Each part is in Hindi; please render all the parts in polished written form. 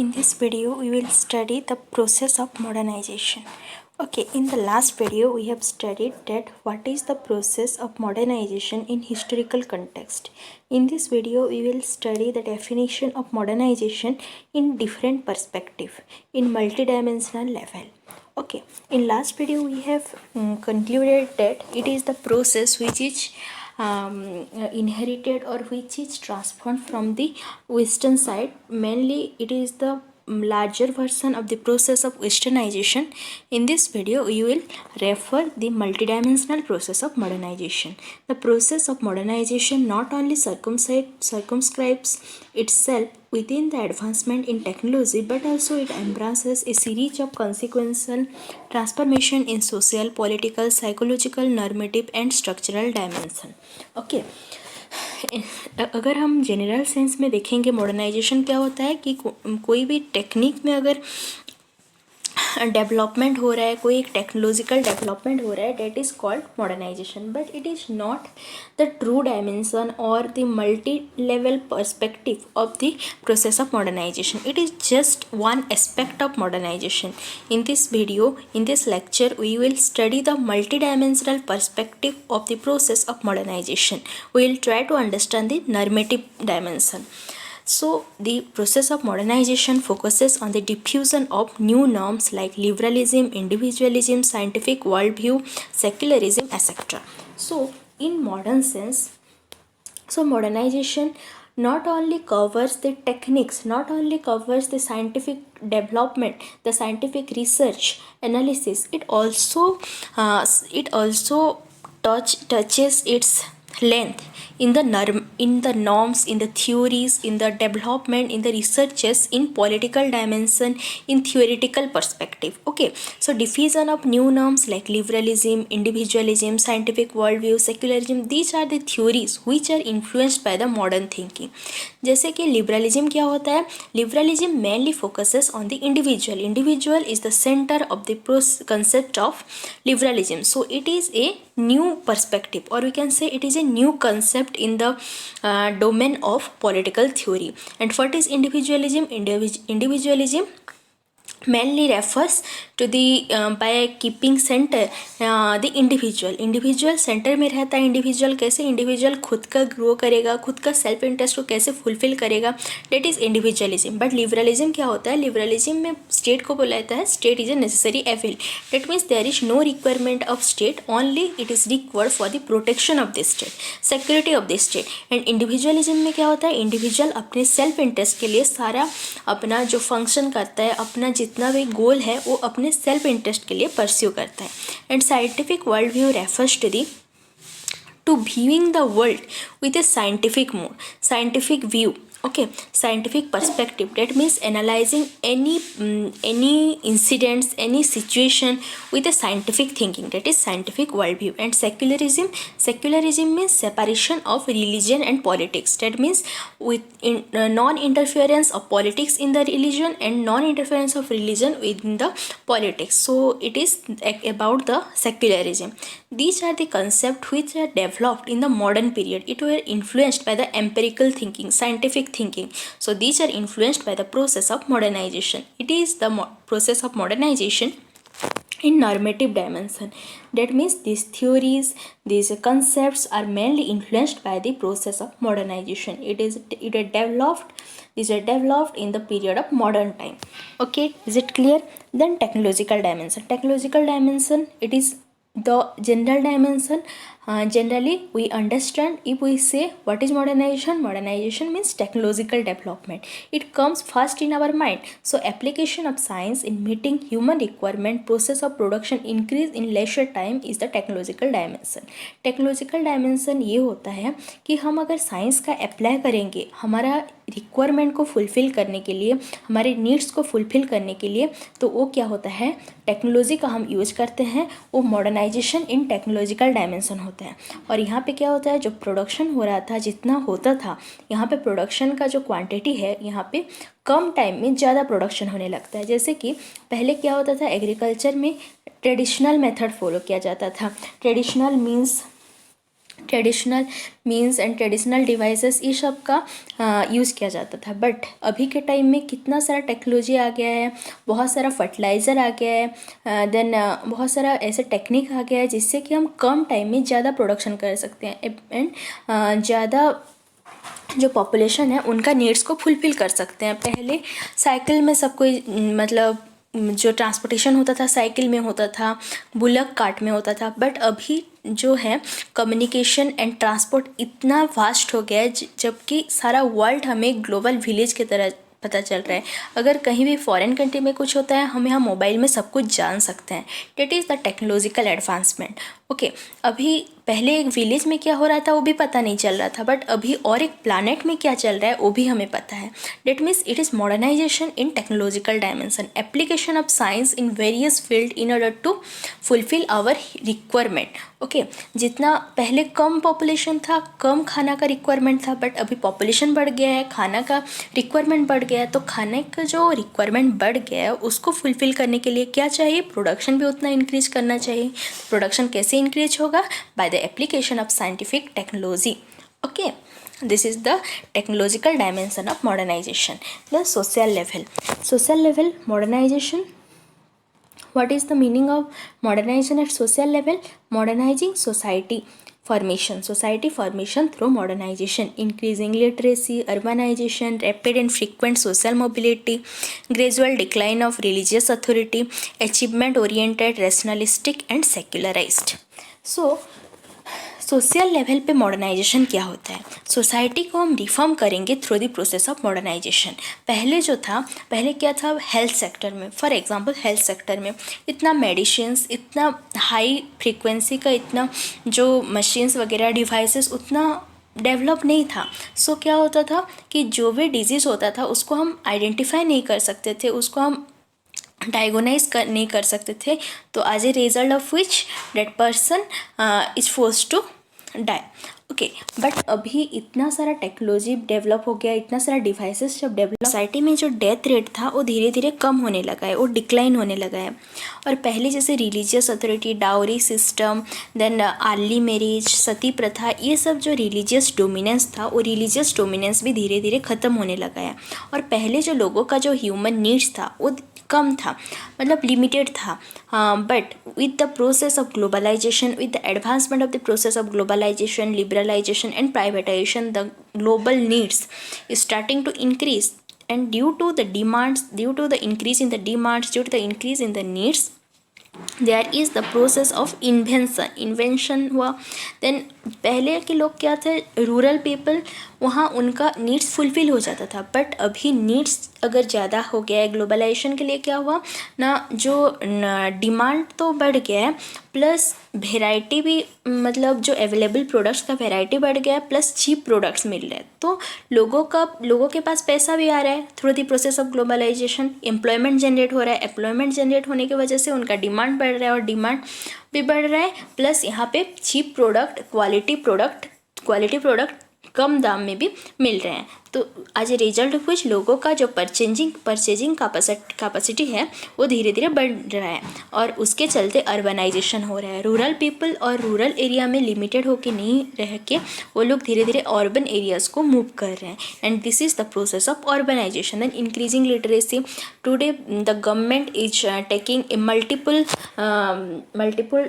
In this video, we will study the process of modernization. Okay, in the last video, we have studied that what is the process of modernization in historical context. In this video, we will study the definition of modernization in different perspective, in multidimensional level. Okay, in last video, we have concluded that it is the process which is inherited or which is transformed from the western side. Mainly it is the larger version of the process of westernization. In this video we will refer the multidimensional process of modernization. The process of modernization not only circumscribes itself within the advancement in technology, but also it embraces a series of consequential transformation in social, political, psychological, normative and structural dimension. Okay अगर हम जनरल सेंस में देखेंगे मॉडर्नाइजेशन क्या होता है कि कोई भी टेक्निक में अगर डेवलपमेंट हो रहा है, कोई एक टेक्नोलॉजिकल डेवलपमेंट हो रहा है, that is called modernisation. But it is not the true dimension और the multi level perspective of the process of modernisation. It is just one aspect of modernisation. In this video, in this lecture, we will study the multidimensional perspective of the process of modernization. We will try to understand the normative dimension. So, the process of modernization focuses on the diffusion of new norms like liberalism, individualism, scientific worldview, secularism, etc. So, in modern sense, modernization not only covers the techniques, not only covers the scientific development, the scientific research, analysis, it also touches its length in the norms, in the theories, in the development, in the researches, in political dimension, in theoretical perspective. Okay, so diffusion of new norms like liberalism, individualism, scientific worldview, secularism, these are the theories which are influenced by the modern thinking. जैसे कि लिबरलिज्म क्या होता है? Liberalism mainly focuses on the individual. Individual is the center of the concept of liberalism. So it is a new perspective, or we can say it is a new concept in the domain of political theory. And what is individualism? Individualism mainly refers to the by keeping center the individual center में रहता है. इंडिविजुअल कैसे? इंडिविजुअल खुद का ग्रो करेगा, खुद का सेल्फ इंटरेस्ट को कैसे फुलफिल करेगा, that is individualism. But liberalism क्या होता है? लिबरलिज्म में स्टेट को बोलाता है state is a necessary evil. That means there is no requirement of state, only it is required for the protection of the state, security of the state. And individualism में क्या होता है? इंडिविजुअल अपने सेल्फ इंटरेस्ट के लिए सारा अपना जो फंक्शन करता है, अपना जितना भी गोल है वो अपने सेल्फ इंटरेस्ट के लिए परस्यू करता है. And scientific world view refers to viewing the world with a scientific mode, scientific view. Okay, scientific perspective, that means analyzing any incidents, any situation with a scientific thinking, that is scientific worldview. And secularism means separation of religion and politics, that means with non-interference of politics in the religion and non-interference of religion within the politics. So it is about the secularism. These are the concepts which are developed in the modern period. It were influenced by the empirical thinking, scientific thinking. So these are influenced by the process of modernization. It is the process of modernization in normative dimension. That means these theories, these concepts are mainly influenced by the process of modernization. These are developed in the period of modern time. Okay, is it clear? Then technological dimension, it is the general dimension. Generally we understand, if we say what is modernization means technological development. It comes first in our mind. So application of science in meeting human requirement, process of production increase in leisure time is the technological dimension. Technological dimension ये होता है कि हम अगर साइंस का अप्लाई करेंगे हमारा रिक्वायरमेंट को फुलफ़िल करने के लिए, हमारे नीड्स को फुलफ़िल करने के लिए, तो वो क्या होता है? टेक्नोलॉजी का हम यूज़ करते हैं, वो मॉडर्नाइजेशन इन टेक्नोलॉजिकल डायमेंशन होता है. और यहाँ पे क्या होता है? जो प्रोडक्शन हो रहा था, जितना होता था, यहाँ पे प्रोडक्शन का जो क्वांटिटी है यहाँ पे कम टाइम में ज़्यादा प्रोडक्शन होने लगता है. जैसे कि पहले क्या होता था? एग्रीकल्चर में ट्रेडिशनल मेथड फॉलो किया जाता था. Traditional means traditional means and traditional devices ये सब का यूज़ किया जाता था। बट अभी के टाइम में कितना सारा टेक्नोलॉजी आ गया है, बहुत सारा फर्टिलाइज़र आ गया है, देन बहुत सारा ऐसे टेक्निक आ गया है जिससे कि हम कम टाइम में ज़्यादा प्रोडक्शन कर सकते हैं एंड ज़्यादा जो पॉपुलेशन है उनका नीड्स को फुलफ़िल कर सकते हैं। पहले साइकिल में सब कोई मतलब जो ट्रांसपोर्टेशन होता था साइकिल में होता था, बुलक कार्ट में होता था। बट अभी जो है कम्युनिकेशन एंड ट्रांसपोर्ट इतना वास्ट हो गया है जबकि सारा वर्ल्ड हमें ग्लोबल विलेज की तरह पता चल रहा है। अगर कहीं भी फॉरेन कंट्री में कुछ होता है हम यहाँ मोबाइल में सब कुछ जान सकते हैं। That is the technological advancement. Okay, अभी पहले एक विलेज में क्या हो रहा था वो भी पता नहीं चल रहा था, बट अभी और एक प्लानट में क्या चल रहा है वो भी हमें पता है। That means it is modernization in technological dimension, application of science in various field in order to fulfil our requirement. Okay, जितना पहले कम पॉपुलेशन था, कम खाना का रिक्वायरमेंट था, बट अभी पॉपुलेशन बढ़ गया है, खाना का रिक्वायरमेंट बढ़ गया है। तो खाने का जो रिक्वायरमेंट बढ़ गया है उसको फुलफिल करने के लिए क्या चाहिए, प्रोडक्शन भी उतना इंक्रीज करना चाहिए। प्रोडक्शन कैसे इंक्रीज होगा, by the application of scientific technology. Okay, this is the technological dimension of modernization. The social level modernization. What is the meaning of modernization at social level? Modernizing society formation through modernization, increasing literacy, urbanization, rapid and frequent social mobility, gradual decline of religious authority, achievement oriented, rationalistic and secularized. So social level पे मॉडर्नाइजेशन क्या होता है, सोसाइटी को हम रिफॉर्म करेंगे through the process of modernization. पहले जो था, पहले क्या था, हेल्थ सेक्टर में, फॉर एग्जांपल हेल्थ सेक्टर में इतना मेडिसिन्स, इतना हाई फ्रीक्वेंसी का इतना जो मशीन्स वगैरह डिवाइसेस उतना डेवलप नहीं था। सो क्या होता था कि जो भी डिजीज़ होता था उसको हम आइडेंटिफाई नहीं कर सकते थे, उसको हम डायगोनाइज नहीं कर सकते थे। तो as a result of which that person is force to die. Okay, but अभी इतना सारा टेक्नोलॉजी डेवलप हो गया, इतना सारा डिवाइसेस जब डेवलप, सोसाइटी में जो डेथ रेट था वो धीरे धीरे कम होने लगा है, वो डिक्लाइन होने लगा है। और पहले जैसे religious authority, dowry system, then early marriage, sati प्रथा, ये सब जो रिलीजियस डोमिनेंस था वो रिलीजियस डोमिनेंस भी धीरे धीरे ख़त्म होने लगा है। और पहले जो लोगों का जो ह्यूमन नीड्स था वो कम था, मतलब लिमिटेड था। But with the process of globalization, with the advancement of the process of globalization, liberalization and privatization, the global needs starting to increase, and due to the increase in the demands, due to the increase in the needs, there is the process of invention हुआ। देन पहले के लोग क्या थे, रूरल पीपल, वहाँ उनका नीड्स फुलफिल हो जाता था। बट अभी नीड्स अगर ज़्यादा हो गया है, ग्लोबलाइजेशन के लिए क्या हुआ ना, जो डिमांड तो बढ़ गया है, प्लस वेराइटी भी, मतलब जो अवेलेबल प्रोडक्ट्स का वेराइटी बढ़ गया है, प्लस चीप प्रोडक्ट्स मिल रहे हैं। तो लोगों के पास पैसा भी आ रहा है through the process of globalization, employment generate हो रहा है, एम्प्लॉयमेंट जनरेट होने की वजह से उनका डिमांड बढ़ रहा है, और डिमांड भी बढ़ रहा है, प्लस यहाँ पे चीप प्रोडक्ट, क्वालिटी प्रोडक्ट कम दाम में भी मिल रहे हैं। तो एज ए रिजल्ट ऑफ कुछ लोगों का जो परचेजिंग कैपेसिटी है वो धीरे धीरे बढ़ रहा है, और उसके चलते अर्बनाइजेशन हो रहा है। रूरल पीपल और रूरल एरिया में लिमिटेड होके नहीं रह के वो लोग धीरे धीरे अर्बन एरियाज़ को मूव कर रहे हैं, and this is the process of urbanization. And increasing literacy, today the government is taking a multiple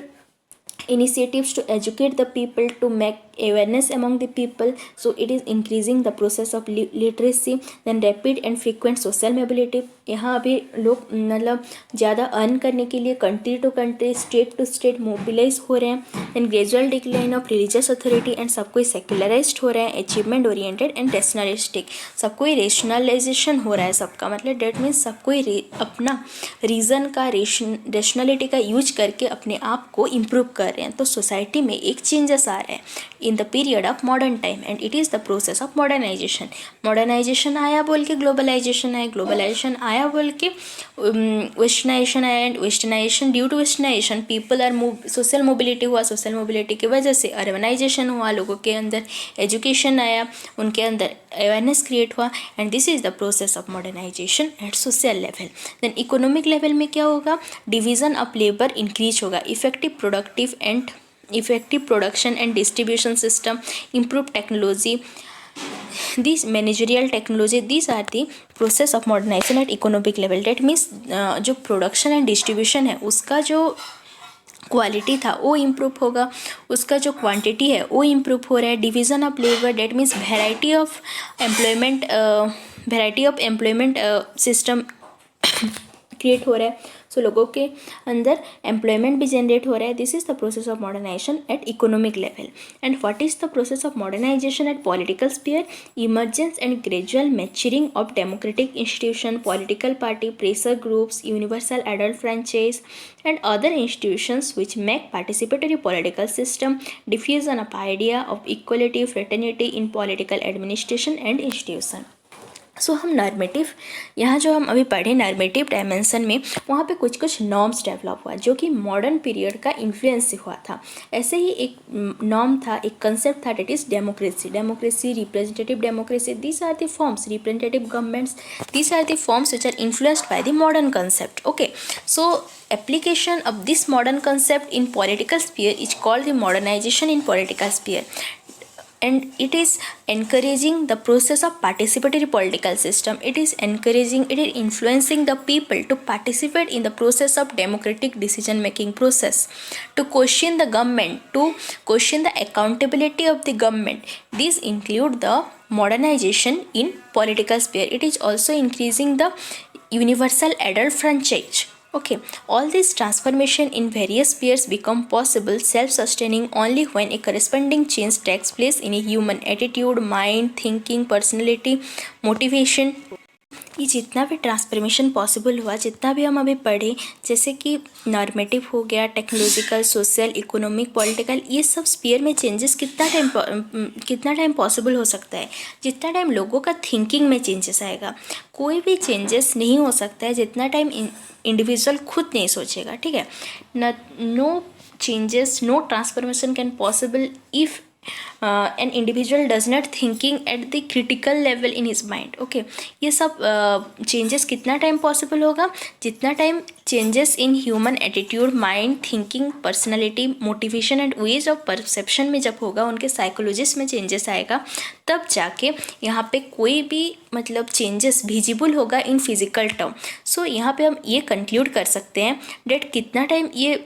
initiatives to educate the people, to make awareness among the people. So it is increasing the process of literacy, then rapid and frequent social mobility. यहाँ अभी लोग मतलब ज़्यादा अर्न करने के लिए country to country, state to state mobilize हो रहे हैं। Then gradual decline of religious authority, and सब कोई सेक्युलराइज्ड हो रहा है, अचीवमेंट ओरिएंटेड एंड रेशनलिस्टिक, सब कोई रेशनलाइजेशन हो रहा है सबका, मतलब डेट मीन्स सब कोई अपना रीज़न का, रेशनलिटी का यूज करके अपने आप को इम्प्रूव कर रहे हैं। तो सोसाइटी में एक चेंजेस आ रहे हैं in the period of modern time, and it is the process of modernization आया बोल के ग्लोबलाइजेशन आया, ग्लोबलाइजेशन आया बोल के वेस्टर्नाइजेशन आया, and westernization, due to westernization people are move, social mobility हुआ, सोशल मोबिलिटी की वजह से अर्बनाइजेशन हुआ, लोगों के अंदर एजुकेशन आया, उनके अंदर अवेयरनेस क्रिएट हुआ, and this is the process of modernization at social level. Then economic level में क्या होगा, डिवीज़न ऑफ लेबर इंक्रीज होगा, effective, productive and effective production and distribution system, improved technology, these managerial technology, these are the process of modernization at economic level. That means जो प्रोडक्शन एंड डिस्ट्रीब्यूशन है उसका जो क्वालिटी था वो इम्प्रूव होगा, उसका जो क्वांटिटी है वो इम्प्रूव हो रहा है. Division of labour, that means variety of employment system create हो रहा है. सो लोगों के अंदर एम्प्लॉयमेंट भी जनरेट हो रहा है. This is the process of modernization at economic level. And what is the process of modernization at political sphere? Emergence and gradual maturing of democratic institution, political party, pressure groups, universal adult franchise and other institutions which make participatory political system, diffusion of idea of equality, fraternity in political administration and institution. सो हम नॉर्मेटिव, यहाँ जो हम अभी पढ़े नॉर्मेटिव डायमेंशन में, वहाँ पे कुछ कुछ नॉर्म्स डेवलप हुआ जो कि मॉडर्न पीरियड का इन्फ्लुएंस से हुआ था. ऐसे ही एक नॉर्म था, एक कंसेप्ट था, that is democracy, representative democracy. These are the forms, representative governments, these are the forms which are influenced by the modern concept. Okay, so application of this modern concept in political sphere is called the modernization in political sphere, and it is encouraging the process of participatory political system. It is influencing the people to participate in the process of democratic decision making process, to question the government, to question the accountability of the government. These include the modernization in political sphere. It is also increasing the universal adult franchise. Okay, all these transformation in various spheres become possible, self-sustaining only when a corresponding change takes place in a human attitude, mind, thinking, personality, motivation. ये जितना भी ट्रांसफॉर्मेशन पॉसिबल हुआ, जितना भी हम अभी पढ़े, जैसे कि नॉर्मेटिव हो गया, टेक्नोलॉजिकल, सोशल, इकोनॉमिक, पॉलिटिकल, ये सब स्पीयर में चेंजेस कितना टाइम पॉसिबल हो सकता है? जितना टाइम लोगों का थिंकिंग में चेंजेस आएगा. कोई भी चेंजेस नहीं हो सकता है जितना टाइम इंडिविजुअल खुद नहीं सोचेगा. ठीक है, no changes, no transformation can possible if an individual does not thinking at the critical level in his mind. Okay, ये सब चेंजेस कितना टाइम पॉसिबल होगा? जितना time changes in human attitude, mind, thinking, personality, motivation and ways of perception में जब होगा, उनके साइकोलॉजिस्ट में चेंजेस आएगा, तब जाके यहाँ पे कोई भी मतलब चेंजेस विजिबल होगा इन फिजिकल टर्म. सो यहाँ पे हम ये कंक्लूड कर सकते हैं डेट कितना टाइम ये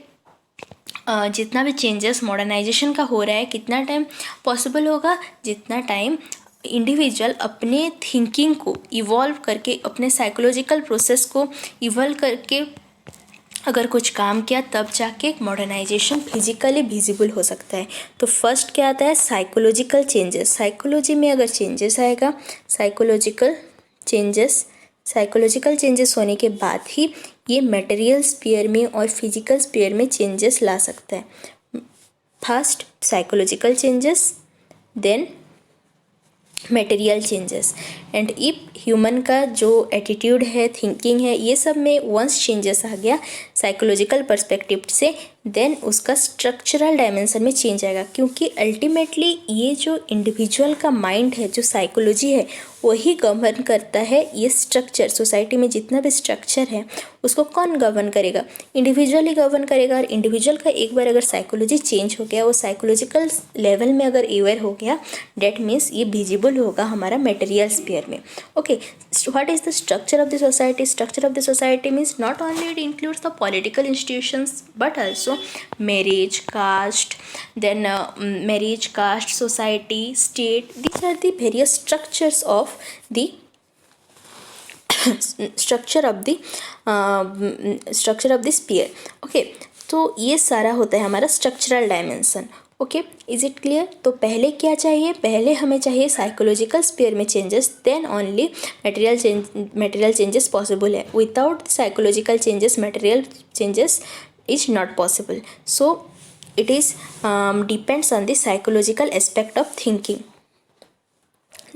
जितना भी चेंजेस मॉडर्नाइजेशन का हो रहा है कितना टाइम पॉसिबल होगा? जितना टाइम इंडिविजुअल अपने थिंकिंग को इवॉल्व करके, अपने साइकोलॉजिकल प्रोसेस को इवॉल्व करके अगर कुछ काम किया, तब जाके मॉडर्नाइजेशन फिजिकली विजिबल हो सकता है. तो फर्स्ट क्या आता है? Psychological changes. साइकोलॉजी में अगर चेंजेस आएगा, साइकोलॉजिकल चेंजेस होने के बाद ही ये मटेरियल स्फीयर में और फिजिकल स्फीयर में चेंजेस ला सकता है. First psychological changes, then material changes. And if human का जो एटीट्यूड है, थिंकिंग है, ये सब में वंस चेंजेस आ गया साइकोलॉजिकल पर्सपेक्टिव से, देन उसका स्ट्रक्चरल डायमेंशन में चेंज आएगा. क्योंकि अल्टीमेटली ये जो इंडिविजुअल का माइंड है, जो साइकोलॉजी है, वही गवर्न करता है ये स्ट्रक्चर. सोसाइटी में जितना भी स्ट्रक्चर है उसको कौन गवर्न करेगा? इंडिविजुअल ही गवर्न करेगा. और इंडिविजुअल का एक बार अगर साइकोलॉजी चेंज हो गया, वो साइकोलॉजिकल लेवल में अगर अवेयर हो गया, डेट मीन्स ये विजिबल होगा हमारा मटेरियल स्फीयर में. Okay, what is the structure of the society? Structure of the society means not only it includes the political institutions but also marriage, caste, then marriage, caste, society, state. These are the various structures of the structure of the sphere. Okay, तो ये सारा होता है हमारा structural dimension. Okay, is it clear? तो पहले क्या चाहिए? पहले हमें चाहिए साइकोलॉजिकल स्फीयर में changes, then only material changes possible है. Without psychological changes, material changes is not possible. So it is depends on the psychological aspect of thinking.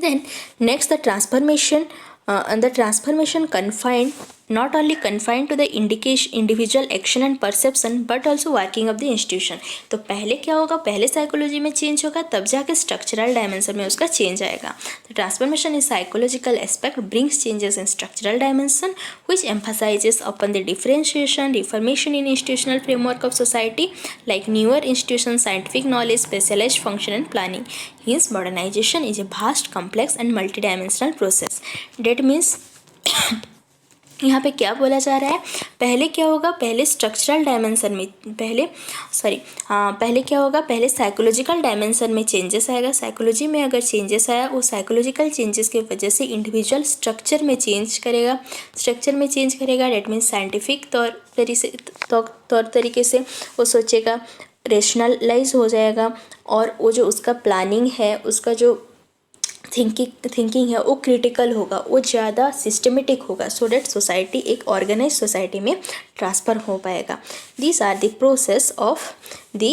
Then next, the transformation and the transformation confined not only confined to the individual action and perception but also working of the institution. तो पहले क्या होगा, पहले साइकोलॉजी में चेंज होगा, तब जाके स्ट्रक्चरल डायमेंशन में उसका चेंज आएगा. The transformation in psychological aspect brings changes in structural dimension which emphasizes upon the differentiation, reformation in institutional framework of society like newer institutions, scientific knowledge, specialized function and planning. Hence modernization is a vast, complex and multidimensional process. That means यहाँ पे क्या बोला जा रहा है, पहले क्या होगा, पहले स्ट्रक्चरल डायमेंशन में पहले क्या होगा, पहले साइकोलॉजिकल डायमेंशन में चेंजेस आएगा. साइकोलॉजी में अगर चेंजेस आया, वो साइकोलॉजिकल चेंजेस की वजह से इंडिविजुअल स्ट्रक्चर में चेंज करेगा. डेट मीन्स साइंटिफिक तौर तरीके से वो सोचेगा, रेशनलाइज हो जाएगा, और वो जो उसका प्लानिंग है, उसका जो थिंकिंग है वो क्रिटिकल होगा, वो ज़्यादा सिस्टमेटिक होगा, सो डैट सोसाइटी एक ऑर्गेनाइज सोसाइटी में ट्रांसफ़र हो पाएगा. These are the process of the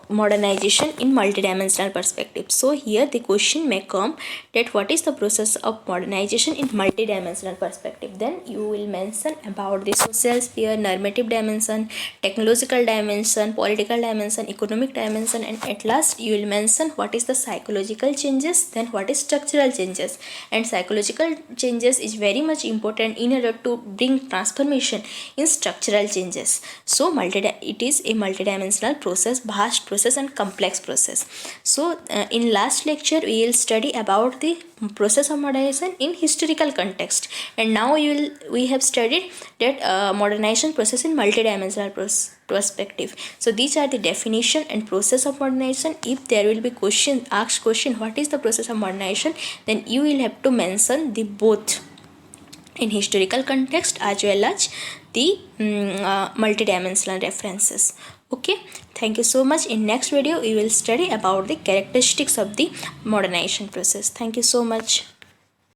modernization in multidimensional perspective. So here the question may come that what is the process of modernization in multidimensional perspective. Then you will mention about the social sphere, normative dimension, technological dimension, political dimension, economic dimension, and at last you will mention what is the psychological changes, then what is structural changes. And psychological changes is very much important in order to bring transformation in structural changes. So it is a multidimensional process, vast process and complex process. So in last lecture we will study about the process of modernization in historical context, and now we have studied that modernization process in multidimensional perspective. So these are the definition and process of modernization. If there will be asked question what is the process of modernization, then you will have to mention the both in historical context as well as the multidimensional references. Okay, thank you so much. In next video we will study about the characteristics of the modernization process. Thank you so much.